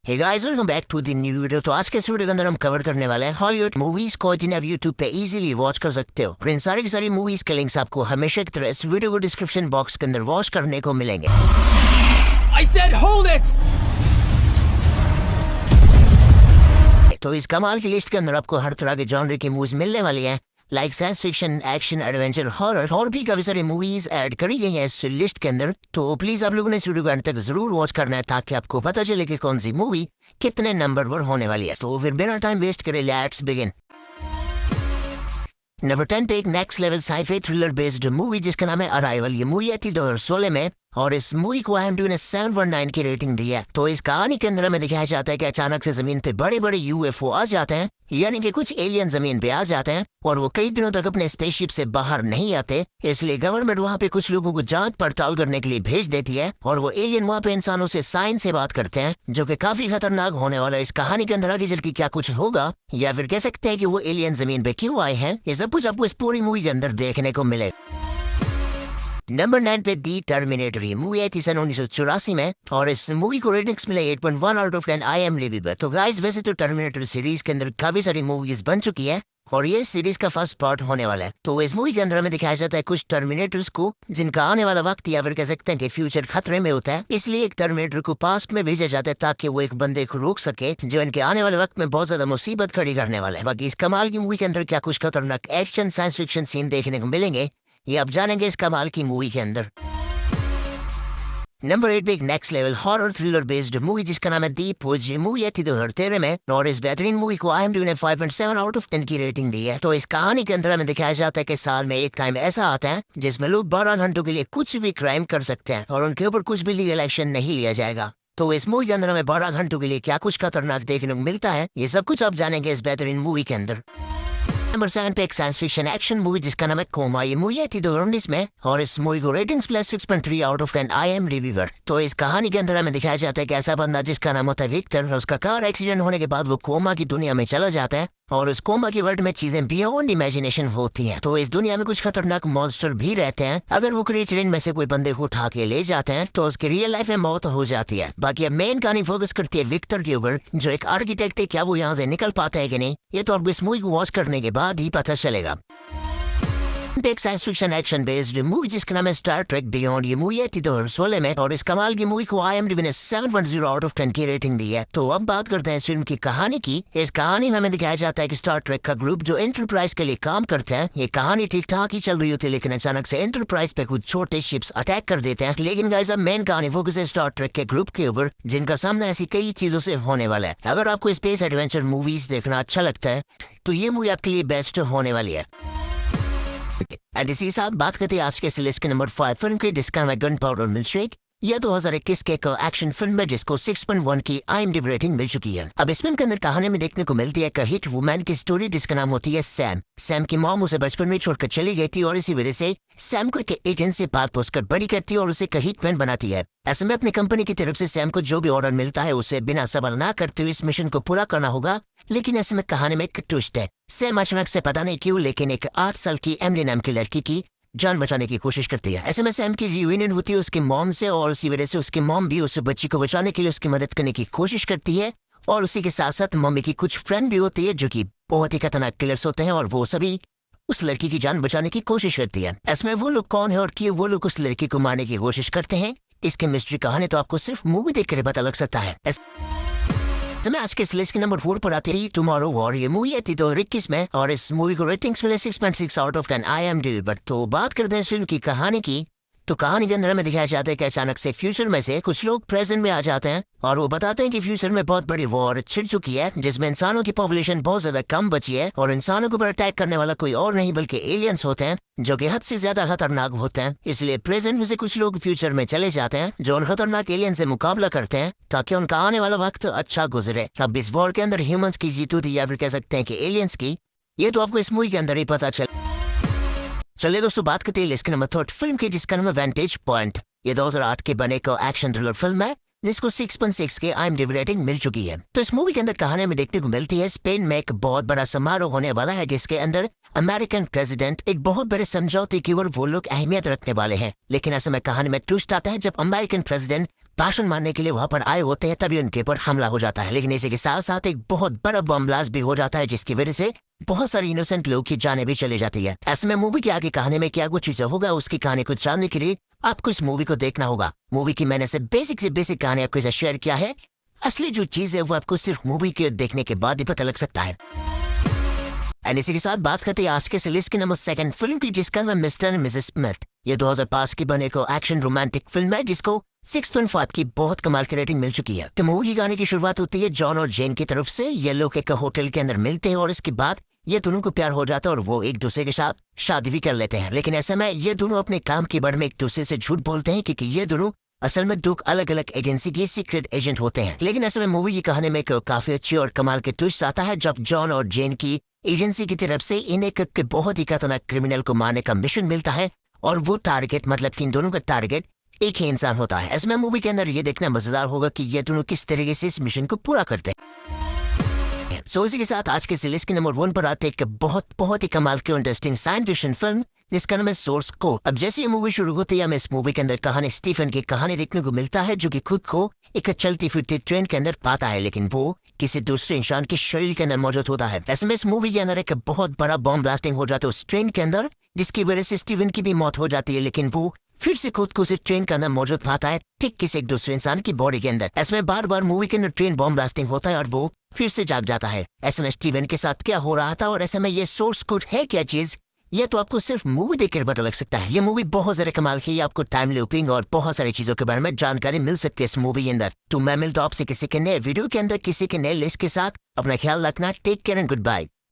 Hey guys, welcome back to the new video. तो आज के इस वीडियो के अंदर हम कवर करने वाले हैं हॉलीवुड मूवीज को जिन्हें आप यूट्यूब पे इजीली वॉच कर सकते हो। और इन सारी की सारी मूवीज के लिंक्स आपको हमेशा की तरह इस वीडियो को डिस्क्रिप्शन बॉक्स के अंदर वॉच करने को मिलेंगे। I said hold it! तो इस कमाल की लिस्ट के अंदर आपको हर तरह के जॉनर की मूवीज मिलने वाली हैं, like science fiction, action, adventure, horror और भी काफी सारी मूवीज ऐड करी गई हैं इस लिस्ट के अंदर। तो प्लीज आप लोगों ने इस वीडियो को अंत तक जरूर वॉच करना है ताकि आपको पता चले कि कौन सी मूवी कितने नंबर पर होने वाली है। तो फिर बिना टाइम वेस्ट करे लेट्स बिगिन। नंबर 10 पे एक next level sci-fi thriller based movie जिसका नाम है अराइवल। ये मूवी आई थी 2016 में और इस मूवी को IMDb ने 719 की रेटिंग दी है। तो इस कहानी के अंदर हमें दिखाया जाता है कि अचानक से जमीन पे बड़े बड़े UFO आ जाते हैं, यानी कि कुछ एलियन जमीन पे आ जाते हैं और वो कई दिनों तक अपने स्पेसशिप से बाहर नहीं आते। इसलिए गवर्नमेंट वहाँ पे कुछ लोगों को जांच पड़ताल करने के लिए भेज देती है और वो एलियन वहाँ पे इंसानों से साइंस से बात करते हैं, जो कि काफी खतरनाक होने वाला है। इस कहानी के अंदर आगे चल के क्या कुछ होगा या फिर कह सकते हैं कि वो एलियन जमीन पे क्यों आए हैं, ये सब कुछ आपको इस पूरी मूवी के अंदर देखने को मिले। नंबर 9 पे दी टर्मिनेटर। ये मूवी आई थी सन 1984 में और इस मूवी को रेटिंग्स मिले 8.1 आउट ऑफ 10 IMDb पर। तो गाइस, वैसे तो टर्मिनेटर सीरीज के अंदर काफी सारी मूवीज बन चुकी है और ये सीरीज का फर्स्ट पार्ट होने वाला है। तो इस मूवी के अंदर हमें दिखाया जाता है कुछ टर्मिनेटर्स को जिनका आने वाला वक्त या फिर कह सकते हैं कि फ्यूचर खतरे में होता है। इसलिए एक टर्मिनेटर को पास्ट में भेजा जाता है ताकि वो एक बंदे को रोक सके जो इनके आने वाले वक्त में बहुत ज्यादा मुसीबत खड़ी करने वाला है। बाकी इस कमाल की मूवी के अंदर क्या कुछ खतरनाक एक्शन साइंस फिक्शन सीन देखने को मिलेंगे ये आप जानेंगे इस कमाल की मूवी के अंदर। नंबर 8 पे एक next level horror thriller based movie जिसका नाम है दीप वुड्स। ये मूवी आई थी 2013 में और इस बेहतरीन मूवी को IMDb ने 5.7 आउट ऑफ 10 की रेटिंग दी है। तो इस कहानी के अंदर हमें दिखाया जाता है कि साल में एक टाइम ऐसा आता है जिसमें लोग 12 घंटों के लिए कुछ भी क्राइम कर सकते हैं और उनके ऊपर कुछ भी लीगल एक्शन नहीं लिया जाएगा। तो इस मूवी के अंदर हमें 12 घंटों के लिए क्या कुछ खतरनाक देखने को मिलता है ये सब कुछ आप जानेंगे इस बेहतरीन मूवी के अंदर। नंबर 7 पे एक साइंस फिक्शन एक्शन मूवी जिसका नाम है कोमा। ये मूवी आई थी 2019 में और इस मूवी को ratings plus 6.3 out of 10 IMDb पर। तो इस कहानी के अंदर हमें दिखाया जाता है कि ऐसा बंदा जिसका नाम होता है विक्टर, उसका कार एक्सीडेंट होने के बाद वो कोमा की दुनिया में चला जाता है और उस कोमा की वर्ल्ड में चीजें बियॉन्ड इमेजिनेशन होती हैं। तो इस दुनिया में कुछ खतरनाक मॉन्स्टर भी रहते हैं। अगर वो क्रिएचर इनमें से कोई बंदे को उठा के ले जाते हैं तो उसकी रियल लाइफ में मौत हो जाती है। बाकी अब मेन कहानी फोकस करती है विक्टर के ऊपर जो एक आर्किटेक्ट है। क्या वो यहाँ से निकल पाता है कि नहीं ये तो आपको इस मूवी को वॉच करने के बाद ही पता चलेगा। एक science fiction action based movie जिसका नाम है स्टार ट्रेक बियॉन्ड। ये मूवी आई थी 2016 में और इस कमाल की मूवी को IMDb ने 7.0 आउट ऑफ 10 की रेटिंग दी है। तो अब बात करते हैं इस फिल्म की कहानी की। इस कहानी में हमें दिखाया जाता है कि स्टार ट्रेक का ग्रुप जो एंटरप्राइज के लिए काम करते हैं, ये कहानी ठीक ठाक ही चल रही होती है लेकिन अचानक से एंटरप्राइज पे कुछ छोटे शिप्स अटैक कर देते हैं। लेकिन गाइस, अब मेन कहानी फोकस है स्टार ट्रेक के ग्रुप के ऊपर जिनका सामना ऐसी कई चीजों से होने वाला है। अगर आपको स्पेस एडवेंचर मूवीज देखना अच्छा लगता है तो ये मूवी आपके लिए बेस्ट होने वाली है। एंड इसी साथ बात करते हैं आज के लिस्ट के नंबर 5 फिल्म की जिसका नाम है गन पाउडर मिल्कशेक। यह 2021 के एक एक्शन फिल्म है जिसको 6.1 की IMDb रेटिंग मिल चुकी है। अब इस फिल्म के अंदर कहानी में देखने को मिलती है एक हिट वुमैन की स्टोरी जिसका नाम होती है सैम। सैम की मॉम उसे बचपन में छोड़कर चली गई थी और इसी वजह से सैम को एक एजेंट से बात पोस्ट कर बड़ी करती है और उसे एक हिटमैन बनाती है। ऐसे में अपनी कंपनी की तरफ से सैम को जो भी ऑर्डर मिलता है उसे बिना सवाल ना करते हुए इस मिशन को पूरा करना होगा। लेकिन ऐसे में कहानी में एक ट्विस्ट है। सैम अचानक से पता नहीं क्यों लेकिन एक 8 साल की एमिली नाम की लड़की की जान बचाने की कोशिश करती है। ऐसे में सैम की रियूनियन होती है उसकी मॉम से और उसी वजह से उसकी मॉम भी उस बच्ची को बचाने के लिए उसकी मदद करने की कोशिश करती है। और उसी के साथ साथ मम्मी की कुछ फ्रेंड भी होती है जो कि बहुत ही खतरनाक किलर्स होते हैं और वो सभी उस लड़की की जान बचाने की कोशिश करती है। ऐसे में वो लोग कौन है और कि वो लोग उस लड़की को मारने की कोशिश करते हैं, इसकी मिस्ट्री कहानी तो आपको सिर्फ मूवी देख कर पता लग सकता है। मैं आज के इस लिस्ट के नंबर 4 पर आते ही टुमारो वॉर। ये मूवी आई थी 2021 में और इस मूवी को रेटिंग्स मिले 6.6 आउट ऑफ 10 IMDb पर। तो बात करते हैं इस फिल्म की कहानी की। तो कहानी के अंदर हमें दिखाया जाता है कि अचानक से फ्यूचर में से कुछ लोग प्रेजेंट में आ जाते हैं और वो बताते हैं कि फ्यूचर में बहुत बड़ी वॉर छिड़ चुकी है जिसमें इंसानों की पॉपुलेशन बहुत ज्यादा कम बची है और इंसानों के ऊपर अटैक करने वाला कोई और नहीं बल्कि एलियंस होते हैं जो कि हद से ज्यादा खतरनाक होते हैं। इसलिए प्रेजेंट में से कुछ लोग फ्यूचर में चले जाते हैं जो उन खतरनाक एलियन से मुकाबला करते हैं ताकि उनका आने वाला वक्त अच्छा गुजरे। अब इस वॉर के अंदर ह्यूमंस की जीत होती या फिर कह सकते हैं कि एलियंस की, ये तो आपको इस मूवी के अंदर ही पता चलिए दोस्तों, बात करते हैं लिस्ट के नंबर 3 फिल्म की जिसका नाम है वेंटेज पॉइंट। ये 2008 के बने को एक्शन थ्रिलर फिल्म है जिसको 6.6 के IMDb रेटिंग मिल चुकी है। तो इस मूवी के अंदर कहानी में देखने को मिलती है स्पेन में एक बहुत बड़ा समारोह होने वाला है जिसके अंदर अमेरिकन प्रेसिडेंट एक बहुत बड़े समझौते की ओर वो लोग अहमियत रखने वाले हैं। लेकिन ऐसे में कहानी में ट्विस्ट आता है जब अमेरिकन प्रेसिडेंट भाषण मारने के लिए वहाँ पर आए होते हैं, तभी उनके ऊपर हमला हो जाता है। लेकिन इसी के साथ साथ एक बहुत बड़ा बम ब्लास्ट भी हो जाता है, जिसकी वजह से बहुत सारी इनोसेंट लोग की जाने भी चली जाती है। ऐसे में मूवी के आगे कहानी में क्या कुछ चीजें होगा, उसकी कहानी को जानने के लिए आपको इस मूवी को देखना होगा। मूवी की मैंने से बेसिक कहानी आपको इसे शेयर किया है। असली जो चीज है वो आपको सिर्फ मूवी के देखने के बाद ही पता लग सकता है। एंड इसी के साथ बात करते हैं आज के इस लिस्ट की नंबर 2 फिल्म की, जिसका नाम मिस्टर एंड मिसेस स्मिथ। ये 2005 की बने को एक्शन रोमांटिक फिल्म है, जिसको 6.5 की बहुत कमाल की रेटिंग मिल चुकी है। तो मूवी की गाने की शुरुआत होती है जॉन और जेन की तरफ से। ये लोग एक होटल के अंदर मिलते हैं और इसके बाद ये दोनों को प्यार हो जाता है और वो एक दूसरे के साथ शादी भी कर लेते हैं। लेकिन ऐसे में ये दोनों अपने काम के बारे में एक दूसरे से झूठ बोलते हैं, क्योंकि ये दोनों असल में 2 अलग अलग एजेंसी के सीक्रेट एजेंट होते हैं। लेकिन ऐसे में मूवी की कहानी में एक काफी अच्छी और कमाल के ट्विस्ट आता है, जब जॉन और जेन की एजेंसी की तरफ से इन्हें एक बहुत ही खतरनाक क्रिमिनल को मारने का मिशन मिलता है, और वो टारगेट मतलब कि इन दोनों का टारगेट एक ही इंसान होता है। ऐसे में मूवी के अंदर ये देखना मजेदार होगा कि ये दोनों किस तरीके से इस मिशन को पूरा करते हैं। सो इसी के साथ आज के लिस्ट के नंबर 1 पर आते एक बहुत ही कमाल की इंटरेस्टिंग साइंस फिक्शन फिल्म, जिसका नाम है सोर्स कोड। अब जैसे ये मूवी शुरू होती है, हमें इस मूवी के अंदर कहानी स्टीफन की कहानी देखने को मिलता है, जो कि खुद को एक चलती फिरती ट्रेन के अंदर पाता है, लेकिन वो किसी दूसरे इंसान के शरीर के अंदर मौजूद होता है। ऐसे में इस मूवी के अंदर एक बहुत बड़ा बॉम्ब ब्लास्टिंग हो जाता है उस ट्रेन के अंदर, जिसकी वजह से स्टीवन की भी मौत हो जाती है। लेकिन वो फिर से खुद को उस ट्रेन के अंदर मौजूद पाता है, ठीक किसी एक दूसरे इंसान की बॉडी के अंदर। ऐसे में बार मूवी के अंदर ट्रेन बॉम्ब ब्लास्टिंग होता है और वो फिर से जाग जाता है। ऐसे में स्टीवन के साथ क्या हो रहा था और ऐसे में ये सोर्स कोड है क्या चीज, ये तो आपको सिर्फ मूवी देखकर पता लग सकता है। ये मूवी बहुत ज्यादा कमाल की है, आपको टाइम लूपिंग और बहुत सारी चीजों के बारे में जानकारी मिल सकती है इस मूवी के अंदर। तो मैं मिलता हूं आपसे किसी के नए वीडियो के अंदर, किसी के नए लिस्ट के साथ। अपना ख्याल रखना। Take care and good bye.